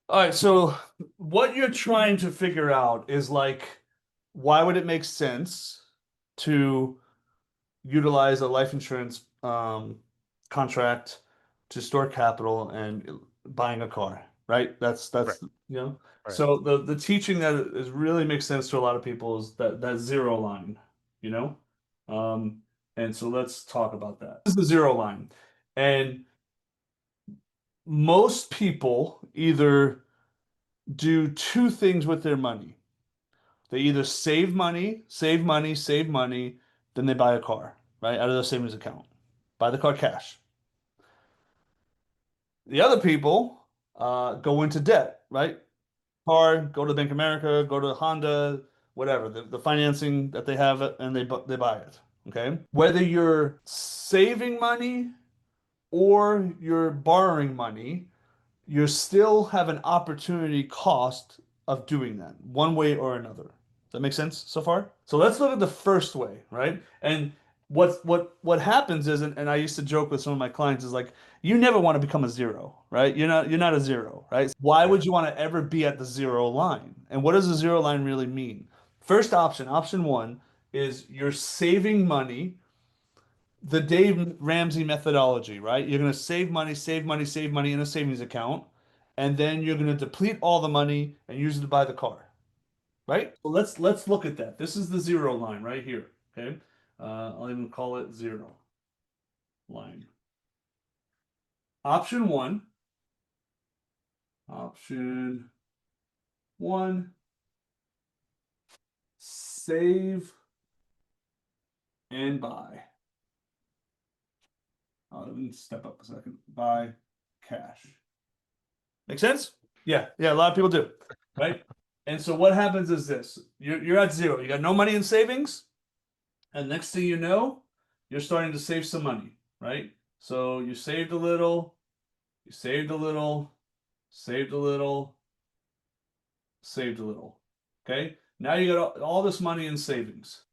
All right, so what you're trying to figure out is like, why would it make sense to utilize a life insurance contract to store capital and buying a car, right? Right, you know. right. So the teaching that is really makes sense to a lot of people is that zero line, you know. Um, and so let's talk about that. This is the zero line, and most people either do two things with their money. They either save money, save money, save money, then they buy a car, right? Out of their savings account. Buy the car cash. The other people go into debt, right? Car, go to Bank of America, go to Honda, whatever, the financing that they have, and they buy it. Okay. Whether you're saving money or you're borrowing money, you still have an opportunity cost of doing that one way or another. Does that make sense so far? So let's look at the first way, right? And what happens is, and I used to joke with some of my clients, is like you never want to become a zero, right? You're not a zero, right? Why Yeah. would you want to ever be at the zero line? And what does the zero line really mean? First option, option one, is you're saving money the Dave Ramsey methodology, right? You're going to save money, save money, save money in a savings account, and then you're going to deplete all the money and use it to buy the car, right? So let's look at that. This is the zero line right here. Okay, I'll even call it zero line. Option one, option one, save and buy. Let me step up a second. Buy cash. Make sense? Yeah, a lot of people do, right? And so what happens is this: you're at zero. You got no money in savings, and next thing you know, you're starting to save some money, right? So you saved a little, you saved a little, saved a little, saved a little. Okay? Now you got all this money in savings,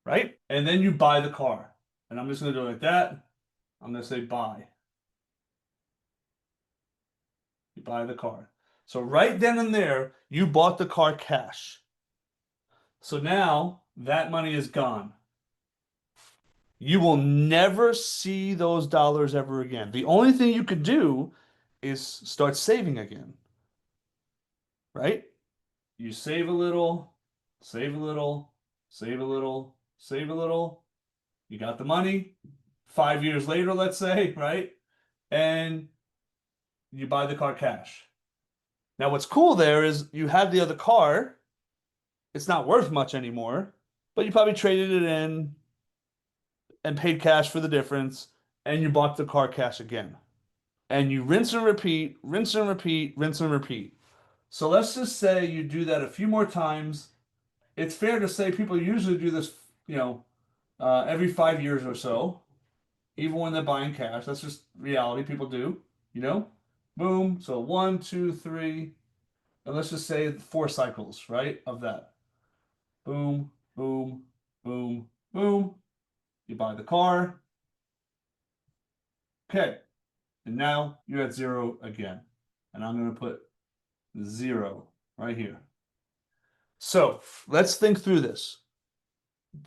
right? And then you buy the car. And I'm just gonna do it like that. I'm gonna say buy. You buy the car. So right then and there, you bought the car cash. So now that money is gone. You will never see those dollars ever again. The only thing you could do is start saving again, right? You save a little, save a little, save a little, save a little. You got the money 5 years later, let's say, right? And you buy the car cash. Now, what's cool there is you have the other car. It's not worth much anymore, but you probably traded it in and paid cash for the difference, and you bought the car cash again. And you rinse and repeat, rinse and repeat, rinse and repeat. So let's just say you do that a few more times. It's fair to say people usually do this, every 5 years or so, even when they're buying cash. That's just reality. People do, you know? Boom. So one, two, three, and let's just say 4 cycles, right? Of that. Boom, boom, boom, boom. You buy the car. Okay. And now you're at zero again. And I'm going to put zero right here. So let's think through this.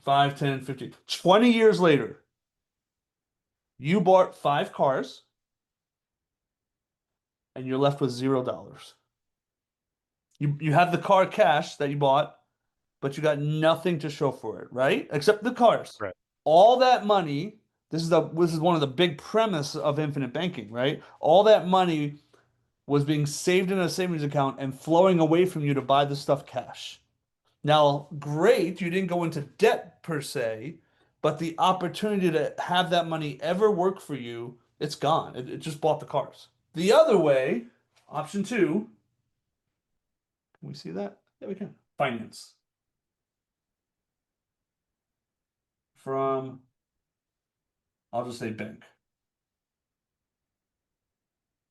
5, 10, 15, 20 years later, you bought 5 cars and you're left with $0. You have the car cash that you bought, but you got nothing to show for it, right? Except the cars. Right. All that money, this is one of the big premise of infinite banking, right? All that money was being saved in a savings account and flowing away from you to buy the stuff cash. Now, great, you didn't go into debt per se, but the opportunity to have that money ever work for you, it's gone. It just bought the cars. The other way, option two, can we see that? Yeah, we can. Finance from, I'll just say bank,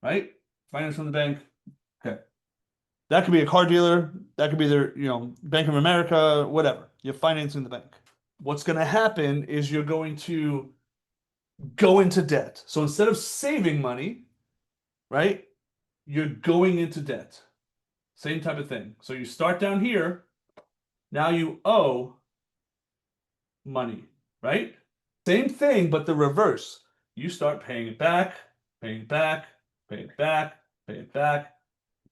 right? Finance from the bank. Okay. That could be a car dealer. That could be their, Bank of America, whatever. You're financing the bank. What's going to happen is you're going to go into debt. So instead of saving money, right? you're going into debt. Same type of thing. So you start down here. Now you owe money, right? Same thing, but the reverse. You start paying it back, paying it back, pay it back, pay it back,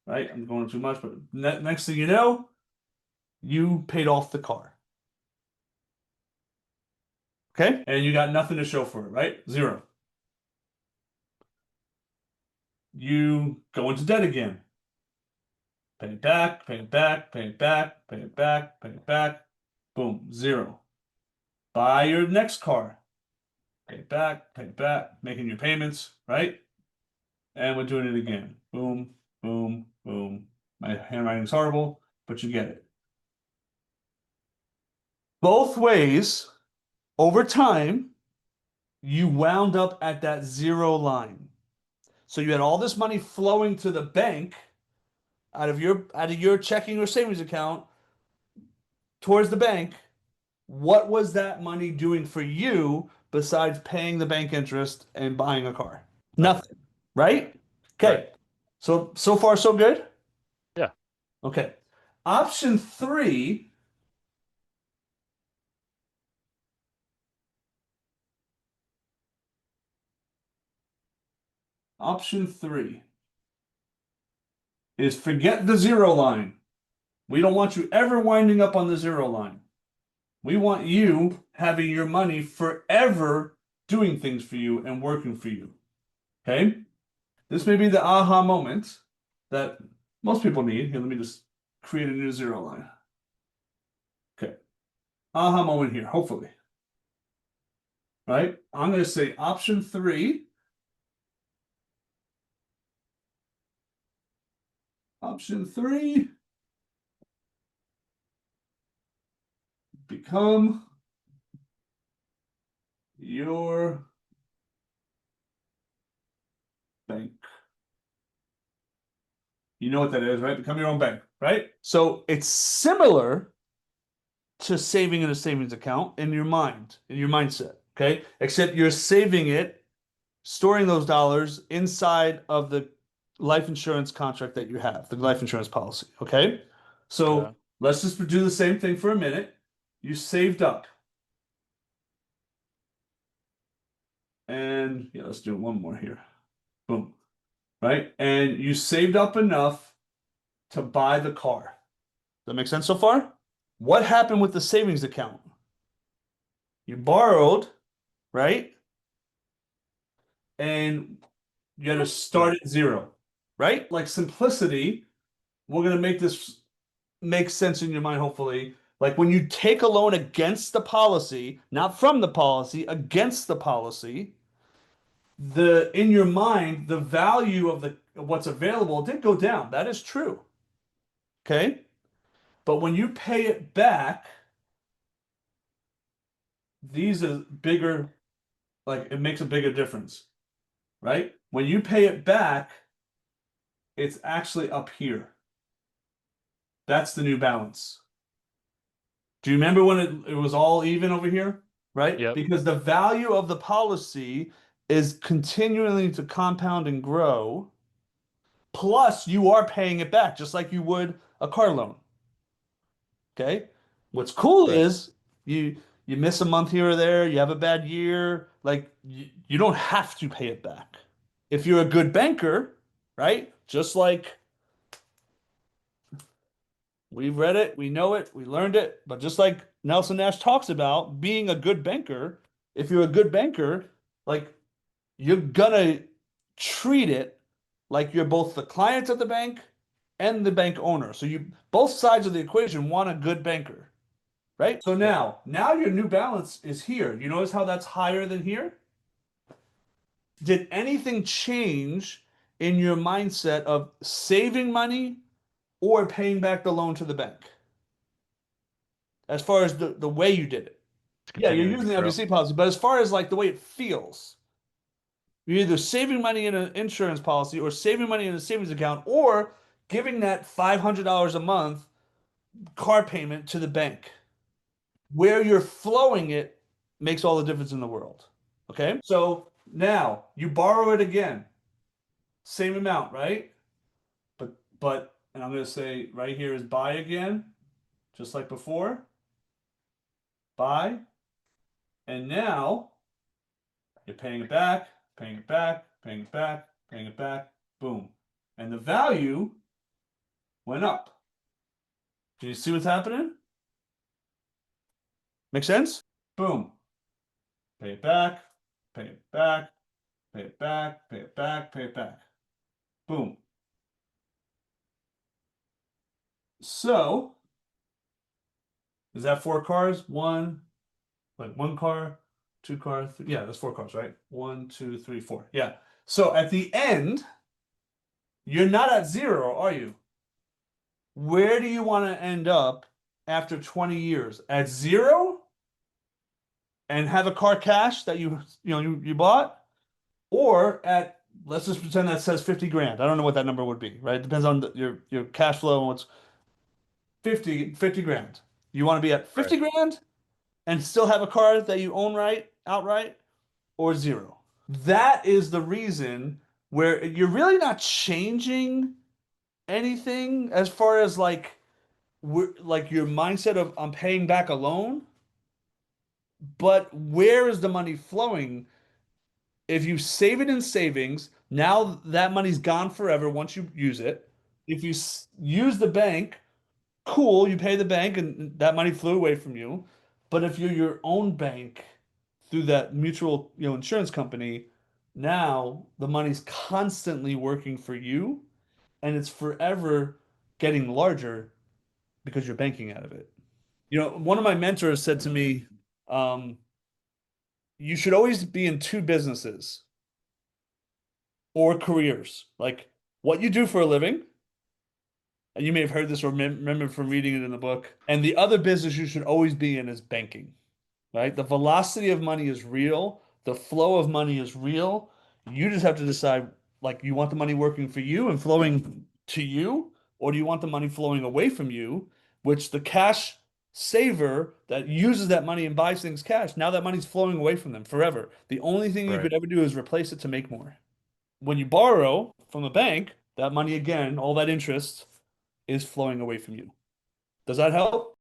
right? I'm going too much, but next thing you know, you paid off the car. Okay? And you got nothing to show for it, right? Zero. You go into debt again. Pay it back, pay it back, pay it back, pay it back, pay it back. Boom, zero. Buy your next car. Pay it back, making your payments, right? And we're doing it again. Boom, boom, boom. My handwriting's horrible, but you get it. Both ways, over time, you wound up at that zero line. So you had all this money flowing to the bank out of your checking or savings account towards the bank. What was that money doing for you besides paying the bank interest and buying a car? Nothing, right? Right. Okay. So far so good? Yeah. Okay. Option three Option three is forget the zero line. We don't want you ever winding up on the zero line. We want you having your money forever doing things for you and working for you. Okay? This may be the aha moment that most people need. Here, let me just create a new zero line. Okay. Aha moment here, hopefully. Right? I'm going to say option three. Option three. Become your bank. You know what that is, right? Become your own bank, right? So it's similar to saving in a savings account in your mind, in your mindset, okay? Except you're saving it, storing those dollars inside of the life insurance contract that you have, the life insurance policy, okay? So Okay. let's just do the same thing for a minute. You saved up. And yeah, let's do one more here. Boom. Right? And you saved up enough to buy the car. Does that make sense so far? What happened with the savings account? You borrowed, right? And you had to start at zero, right? Like simplicity, we're going to make this make sense in your mind, hopefully. Like when you take a loan against the policy, not from the policy, against the policy, the in your mind, the value of the of what's available did go down. That is true. Okay? But when you pay it back, these are bigger, like it makes a bigger difference, right? When you pay it back, it's actually up here. That's the new balance. Do you remember when it was all even over here? Right? Yep. Because the value of the policy is continuing to compound and grow, plus you are paying it back just like you would a car loan. Okay? What's cool Right. is you miss a month here or there, you have a bad year, like you don't have to pay it back. If you're a good banker, right? Just like we've read it, we know it, we learned it. But just like Nelson Nash talks about being a good banker, if you're a good banker, like you're gonna treat it like you're both the client of the bank and the bank owner. So you both sides of the equation want a good banker, right? So Yep. now your new balance is here. You notice how that's higher than here? Did anything change in your mindset of saving money or paying back the loan to the bank? As far as the way you did it. It's Yeah, you're continuing to using the grow. FBC policy, but as far as like the way it feels, you're either saving money in an insurance policy or saving money in a savings account or giving that $500 a month car payment to the bank. Where you're flowing it makes all the difference in the world. Okay? So now you borrow it again. Same amount, right? But, and I'm going to say right here is buy again, just like before. Buy. And now you're paying it back, paying it back, paying it back, paying it back. Boom. And the value went up. Do you see what's happening? Make sense? Boom. Pay it back, pay it back, pay it back, pay it back, pay it back. Boom. So, is that 4 cars? One car, 2 cars. Yeah, that's 4 cars, right? 1, 2, 3, 4. Yeah. So at the end, you're not at zero, are you? Where do you want to end up after 20 years? At zero and have a car cash that you bought? Or at, let's just pretend that says 50 grand. I don't know what that number would be, right? It depends on your cash flow and what's 50 grand. You want to be at Right. 50 grand and still have a car that you own outright, or zero. That is the reason where you're really not changing anything as far as like your mindset of I'm paying back a loan, but where is the money flowing? If you save it in savings, now that money's gone forever once you use it. If you use the bank, cool, you pay the bank and that money flew away from you. But if you're your own bank through that mutual, insurance company, now the money's constantly working for you and it's forever getting larger because you're banking out of it. One of my mentors said to me, um, you should always be in two businesses or careers. Like what you do for a living, and you may have heard this or remember from reading it in the book. And the other business you should always be in is banking, right? The velocity of money is real. The flow of money is real. You just have to decide, like, you want the money working for you and flowing to you, or do you want the money flowing away from you, which the cash saver that uses that money and buys things cash, now that money's flowing away from them forever. The only thing you Right. could ever do is replace it to make more. When you borrow from the bank, that money again, all that interest is flowing away from you. Does that help?